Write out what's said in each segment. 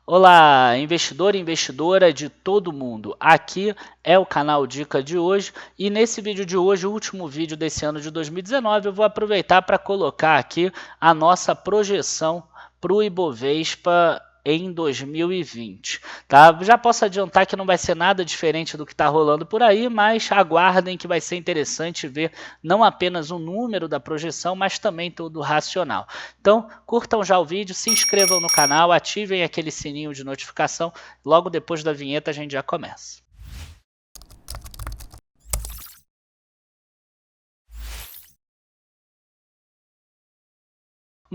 Olá, investidor e investidora de todo mundo. Aqui é o canal Dica de hoje e nesse vídeo de hoje, o último vídeo desse ano de 2019, eu vou aproveitar para colocar aqui a nossa projeção para o Ibovespa em 2020, tá? Já posso adiantar que não vai ser nada diferente do que está rolando por aí, mas aguardem que vai ser interessante ver não apenas o número da projeção, mas também todo o racional. Então, curtam já o vídeo, se inscrevam no canal, ativem aquele sininho de notificação. Logo depois da vinheta a gente já começa.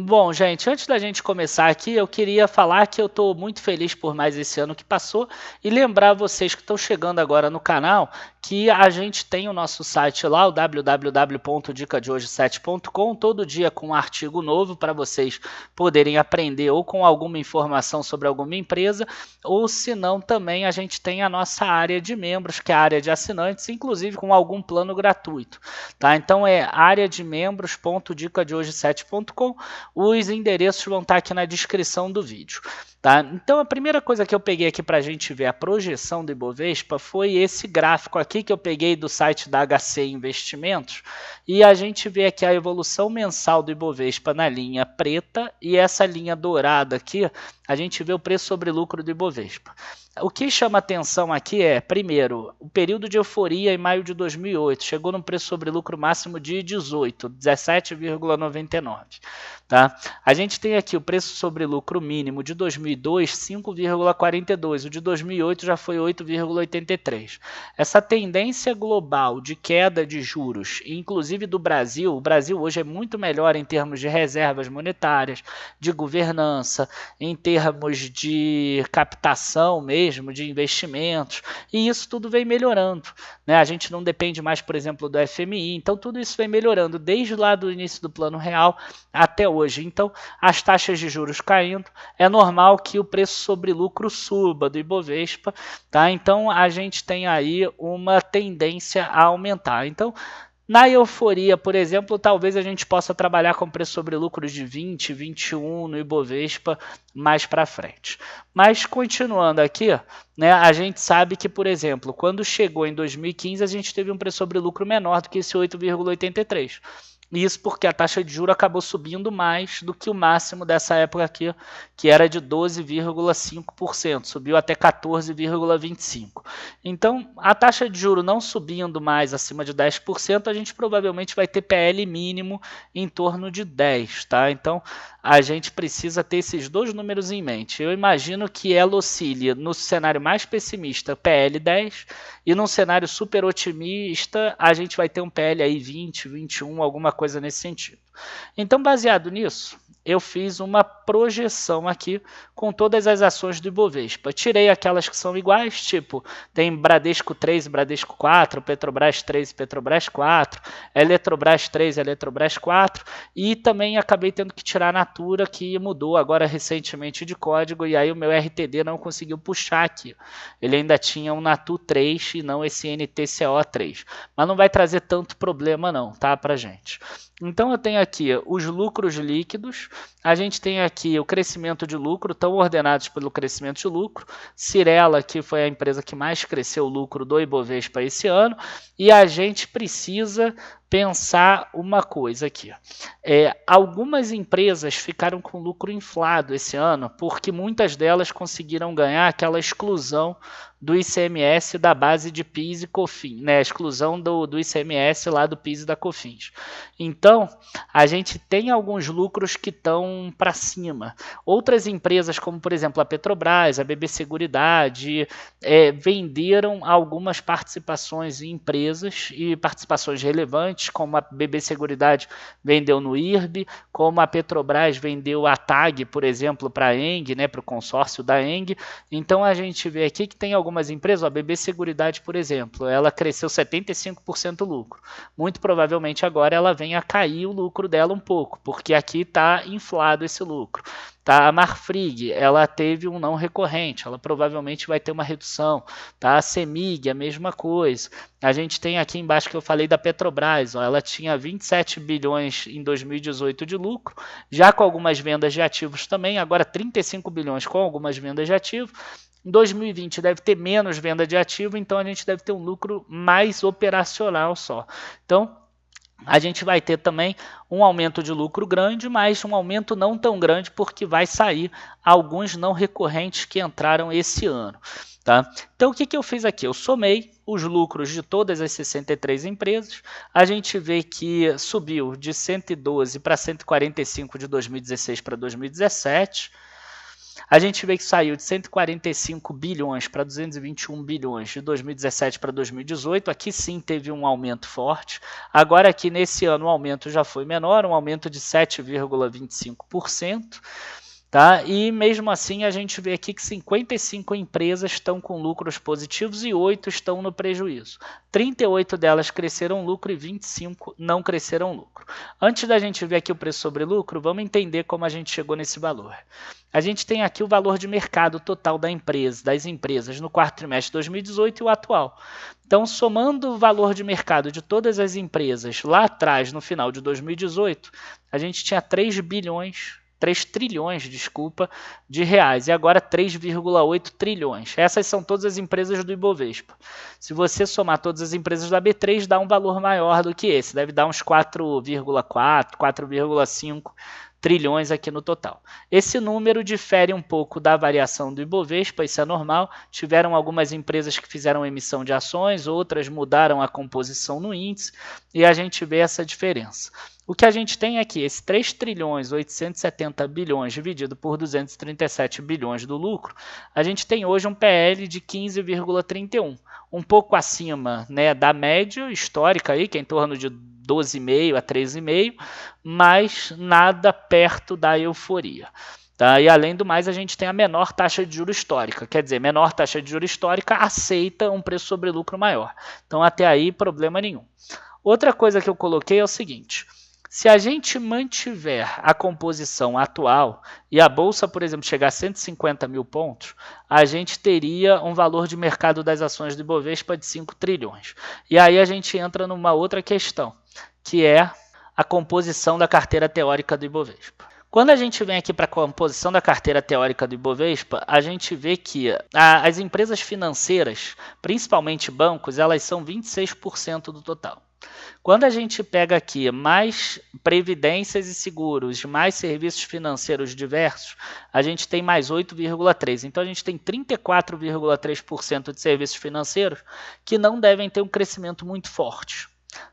Bom, gente, antes da gente começar aqui, eu queria falar que eu estou muito feliz por mais esse ano que passou e lembrar vocês que estão chegando agora no canal que a gente tem o nosso site lá, o www.dicadehoje7.com, todo dia com um artigo novo para vocês poderem aprender ou com alguma informação sobre alguma empresa, ou se não, também a gente tem a nossa área de membros, que é a área de assinantes, inclusive com algum plano gratuito, tá? Então é areademembros.dicadehoje7.com. Os endereços vão estar aqui na descrição do vídeo. Tá? Então a primeira coisa que eu peguei aqui para a gente ver a projeção do Ibovespa foi esse gráfico aqui que eu peguei do site da HC Investimentos e a gente vê aqui a evolução mensal do Ibovespa na linha preta e essa linha dourada aqui, a gente vê o preço sobre lucro do Ibovespa. O que chama atenção aqui é, primeiro, o período de euforia em maio de 2008, chegou num preço sobre lucro máximo de 18, 17,99. Tá? A gente tem aqui o preço sobre lucro mínimo de 2002, 5,42, o de 2008 já foi 8,83. Essa tendência global de queda de juros, inclusive do Brasil, o Brasil hoje é muito melhor em termos de reservas monetárias, de governança, em termos de captação mesmo, de investimentos, e isso tudo vem melhorando, né? A gente não depende mais, por exemplo, do FMI, então tudo isso vem melhorando desde lá do início do Plano Real até hoje. Então, as taxas de juros caindo, é normal que o preço sobre lucro suba do Ibovespa, tá? Então, a gente tem aí uma tendência a aumentar. Então, na euforia, por exemplo, talvez a gente possa trabalhar com preço sobre lucro de 20, 21 no Ibovespa mais para frente. Mas continuando aqui, né, a gente sabe que, por exemplo, quando chegou em 2015, a gente teve um preço sobre lucro menor do que esse 8,83. Isso porque a taxa de juros acabou subindo mais do que o máximo dessa época aqui, que era de 12,5%, subiu até 14,25%. Então, a taxa de juros não subindo mais acima de 10%, a gente provavelmente vai ter PL mínimo em torno de 10%. Tá? Então, a gente precisa ter esses dois números em mente. Eu imagino que ela oscile no cenário mais pessimista, PL 10, e num cenário super otimista, a gente vai ter um PL aí 20, 21, alguma coisa nesse sentido. Então, baseado nisso, eu fiz uma projeção aqui com todas as ações do Ibovespa. Tirei aquelas que são iguais, tipo, tem Bradesco 3 e Bradesco 4, Petrobras 3 e Petrobras 4, Eletrobras 3 e Eletrobras 4, e também acabei tendo que tirar a Natura, que mudou agora recentemente de código, e aí o meu RTD não conseguiu puxar aqui. Ele ainda tinha um Natu 3 e não esse NTCO 3. Mas não vai trazer tanto problema não, tá, pra gente. Então eu tenho aqui os lucros líquidos, a gente tem aqui o crescimento de lucro, estão ordenados pelo crescimento de lucro, Cyrela, que foi a empresa que mais cresceu o lucro do Ibovespa esse ano, e a gente precisa pensar uma coisa aqui. Algumas empresas ficaram com lucro inflado esse ano, porque muitas delas conseguiram ganhar aquela exclusão do ICMS da base de PIS e COFINS, né? A exclusão do ICMS lá do PIS e da COFINS. Então, a gente tem alguns lucros que estão para cima. Outras empresas, como por exemplo a Petrobras, a BB Seguridade, venderam algumas participações em empresas e participações relevantes, como a BB Seguridade vendeu no IRB, como a Petrobras vendeu a TAG, por exemplo, para a ENG, né, para o consórcio da ENG. Então, a gente vê aqui que tem algumas empresas, a BB Seguridade, por exemplo, ela cresceu 75% lucro. Muito provavelmente agora ela vem a cair o lucro dela um pouco, porque aqui está inflado esse lucro. Tá? A Marfrig, ela teve um não recorrente, ela provavelmente vai ter uma redução. Tá? A Semig, a mesma coisa. A gente tem aqui embaixo que eu falei da Petrobras, ó, ela tinha 27 bilhões em 2018 de lucro, já com algumas vendas de ativos também, agora 35 bilhões com algumas vendas de ativos. Em 2020 deve ter menos venda de ativo, então a gente deve ter um lucro mais operacional só. Então, a gente vai ter também um aumento de lucro grande, mas um aumento não tão grande porque vai sair alguns não recorrentes que entraram esse ano. Tá? Então, o que eu fiz aqui? Eu somei os lucros de todas as 63 empresas. A gente vê que subiu de 112 para 145 de 2016 para 2017. A gente vê que saiu de 145 bilhões para 221 bilhões de 2017 para 2018. Aqui sim teve um aumento forte. Agora aqui nesse ano o aumento já foi menor, um aumento de 7,25%. Tá? E mesmo assim a gente vê aqui que 55 empresas estão com lucros positivos e 8 estão no prejuízo. 38 delas cresceram lucro e 25 não cresceram lucro. Antes da gente ver aqui o preço sobre lucro, vamos entender como a gente chegou nesse valor. A gente tem aqui o valor de mercado total das empresas no quarto trimestre de 2018 e o atual. Então, somando o valor de mercado de todas as empresas lá atrás, no final de 2018, a gente tinha 3 trilhões, de reais, e agora 3,8 trilhões. Essas são todas as empresas do Ibovespa. Se você somar todas as empresas da B3, dá um valor maior do que esse, deve dar uns 4,4, 4,5 trilhões aqui no total. Esse número difere um pouco da variação do Ibovespa, isso é normal. Tiveram algumas empresas que fizeram emissão de ações, outras mudaram a composição no índice, e a gente vê essa diferença. O que a gente tem aqui, esse 3 trilhões 870 bilhões dividido por 237 bilhões do lucro, a gente tem hoje um PL de 15,31, um pouco acima, né, da média histórica, aí, que é em torno de 12,5 a 13,5, mas nada perto da euforia. Tá? E além do mais, a gente tem a menor taxa de juros histórica, quer dizer, menor taxa de juros histórica aceita um preço sobre lucro maior. Então até aí, problema nenhum. Outra coisa que eu coloquei é o seguinte: se a gente mantiver a composição atual e a Bolsa, por exemplo, chegar a 150 mil pontos, a gente teria um valor de mercado das ações do Ibovespa de 5 trilhões. E aí a gente entra numa outra questão, que é a composição da carteira teórica do Ibovespa. Quando a gente vem aqui para a composição da carteira teórica do Ibovespa, a gente vê que as empresas financeiras, principalmente bancos, elas são 26% do total. Quando a gente pega aqui mais previdências e seguros, mais serviços financeiros diversos, a gente tem mais 8,3%. Então, a gente tem 34,3% de serviços financeiros que não devem ter um crescimento muito forte.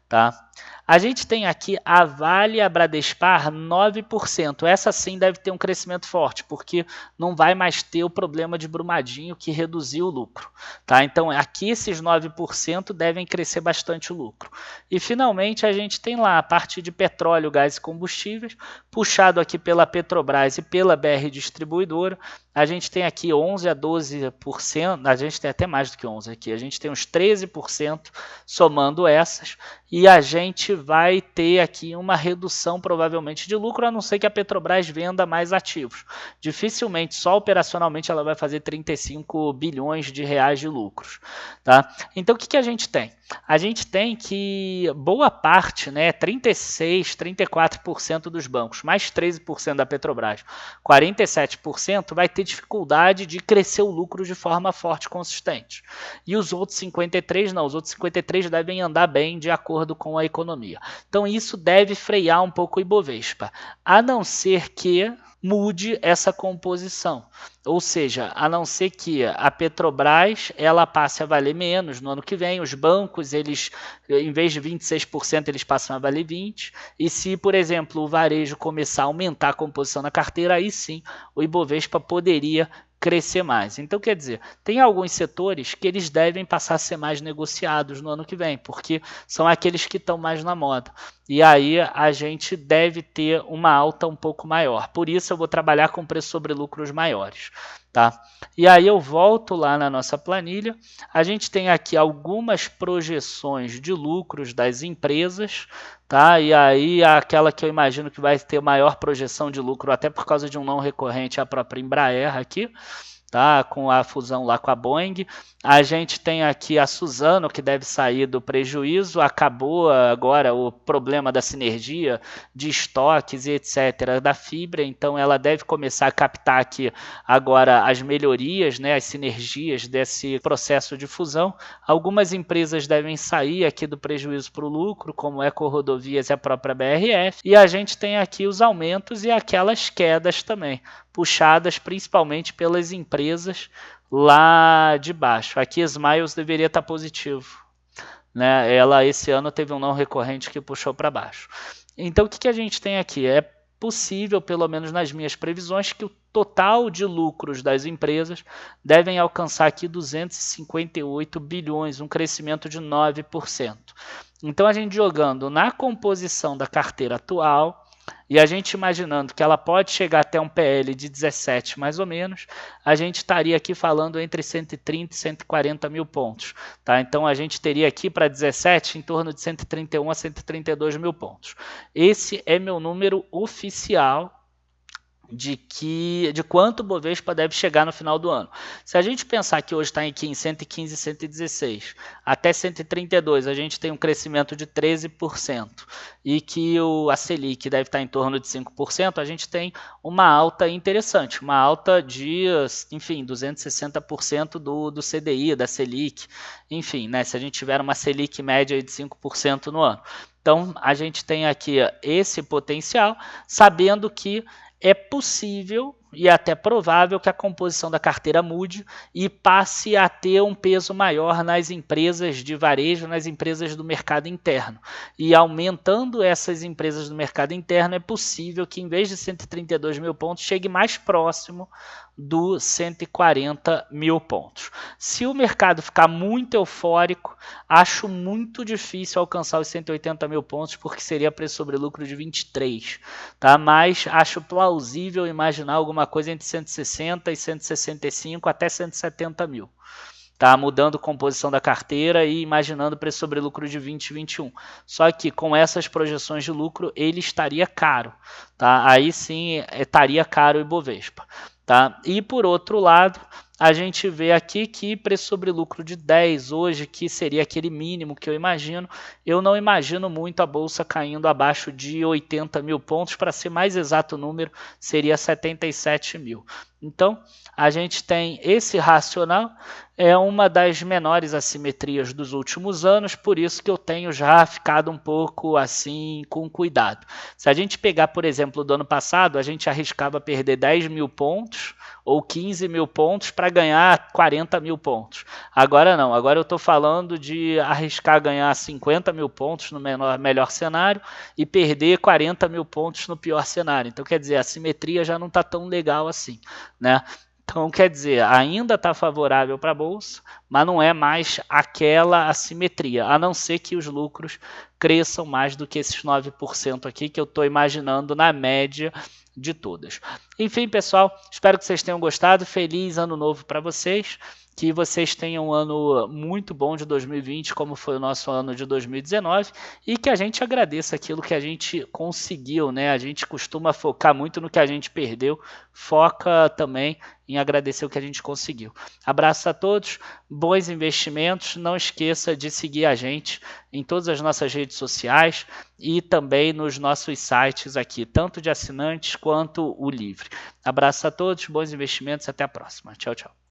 Tá? A gente tem aqui a Vale e a Bradespar 9%. Essa sim deve ter um crescimento forte, porque não vai mais ter o problema de Brumadinho que reduziu o lucro. Tá? Então aqui esses 9% devem crescer bastante o lucro. E finalmente a gente tem lá a parte de petróleo, gás e combustíveis, puxado aqui pela Petrobras e pela BR Distribuidora. A gente tem aqui 11 a 12%, a gente tem até mais do que 11 aqui, a gente tem uns 13% somando essas, e a gente vai ter aqui uma redução provavelmente de lucro, a não ser que a Petrobras venda mais ativos. Dificilmente, só operacionalmente, ela vai fazer 35 bilhões de reais de lucros. Tá? Então, o que a gente tem? A gente tem que boa parte, né, 36%, 34% dos bancos, mais 13% da Petrobras, 47% vai ter dificuldade de crescer o lucro de forma forte e consistente. E os outros 53% não, os outros 53% devem andar bem de acordo com a economia. Então isso deve frear um pouco o Ibovespa, a não ser que mude essa composição. Ou seja, a não ser que a Petrobras ela passe a valer menos no ano que vem, os bancos, eles, em vez de 26%, eles passam a valer 20%, e se, por exemplo, o varejo começar a aumentar a composição na carteira, aí sim o Ibovespa poderia crescer mais. Então, quer dizer, tem alguns setores que eles devem passar a ser mais negociados no ano que vem, porque são aqueles que estão mais na moda. e aí a gente deve ter uma alta um pouco maior. Por isso eu vou trabalhar com preço sobre lucros maiores. Tá? E aí eu volto lá na nossa planilha, a gente tem aqui algumas projeções de lucros das empresas, tá? E aí aquela que eu imagino que vai ter maior projeção de lucro, até por causa de um não recorrente, é a própria Embraer aqui, tá? Com a fusão lá com a Boeing. A gente tem aqui a Suzano, que deve sair do prejuízo, acabou agora o problema da sinergia de estoques e etc. da fibra, então ela deve começar a captar aqui agora as melhorias, né, as sinergias desse processo de fusão. Algumas empresas devem sair aqui do prejuízo para o lucro, como Eco Rodovias e a própria BRF, e a gente tem aqui os aumentos e aquelas quedas também, puxadas principalmente pelas empresas lá de baixo. Aqui Smiles deveria estar positivo, né? Ela esse ano teve um não recorrente que puxou para baixo. Então o que a gente tem aqui? É possível, pelo menos nas minhas previsões, que o total de lucros das empresas devem alcançar aqui 258 bilhões, um crescimento de 9%. Então a gente jogando na composição da carteira atual, e a gente imaginando que ela pode chegar até um PL de 17 mais ou menos, a gente estaria aqui falando entre 130 e 140 mil pontos. Tá? Então a gente teria aqui para 17 em torno de 131 a 132 mil pontos. Esse é meu número oficial de quanto o Bovespa deve chegar no final do ano. Se a gente pensar que hoje está aqui em 115, 116, até 132 a gente tem um crescimento de 13%, e que a Selic deve estar em torno de 5%, a gente tem uma alta interessante, uma alta de, enfim, 260% do CDI, da Selic, enfim, né, se a gente tiver uma Selic média de 5% no ano. Então, a gente tem aqui esse potencial, sabendo que é possível e até provável que a composição da carteira mude e passe a ter um peso maior nas empresas de varejo, nas empresas do mercado interno. E aumentando essas empresas do mercado interno, é possível que em vez de 132 mil pontos, chegue mais próximo do 140 mil pontos. Se o mercado ficar muito eufórico, acho muito difícil alcançar os 180 mil pontos, porque seria preço sobre lucro de 23, tá? Mas acho plausível imaginar alguma coisa entre 160 e 165 até 170 mil. Tá, mudando a composição da carteira e imaginando preço sobre lucro de 20 e 21. Só que com essas projeções de lucro, ele estaria caro. Tá? Aí sim estaria caro o Ibovespa. Tá? E por outro lado, a gente vê aqui que preço sobre lucro de 10 hoje, que seria aquele mínimo que eu não imagino muito a Bolsa caindo abaixo de 80 mil pontos, para ser mais exato o número, seria 77 mil. Então, a gente tem esse racional, é uma das menores assimetrias dos últimos anos, por isso que eu tenho já ficado um pouco assim com cuidado. Se a gente pegar, por exemplo, do ano passado, a gente arriscava perder 10 mil pontos ou 15 mil pontos para ganhar 40 mil pontos. Agora não, agora eu estou falando de arriscar ganhar 50 mil pontos no melhor cenário e perder 40 mil pontos no pior cenário. Então, quer dizer, a simetria já não está tão legal assim, né? Então, quer dizer, ainda está favorável para a Bolsa, mas não é mais aquela assimetria, a não ser que os lucros cresçam mais do que esses 9% aqui, que eu estou imaginando na média de todas. Enfim, pessoal, espero que vocês tenham gostado. Feliz ano novo para vocês. Que vocês tenham um ano muito bom de 2020, como foi o nosso ano de 2019, e que a gente agradeça aquilo que a gente conseguiu, né? A gente costuma focar muito no que a gente perdeu, foca também em agradecer o que a gente conseguiu. Abraço a todos, bons investimentos, não esqueça de seguir a gente em todas as nossas redes sociais e também nos nossos sites aqui, tanto de assinantes quanto o livre. Abraço a todos, bons investimentos, até a próxima. Tchau, tchau.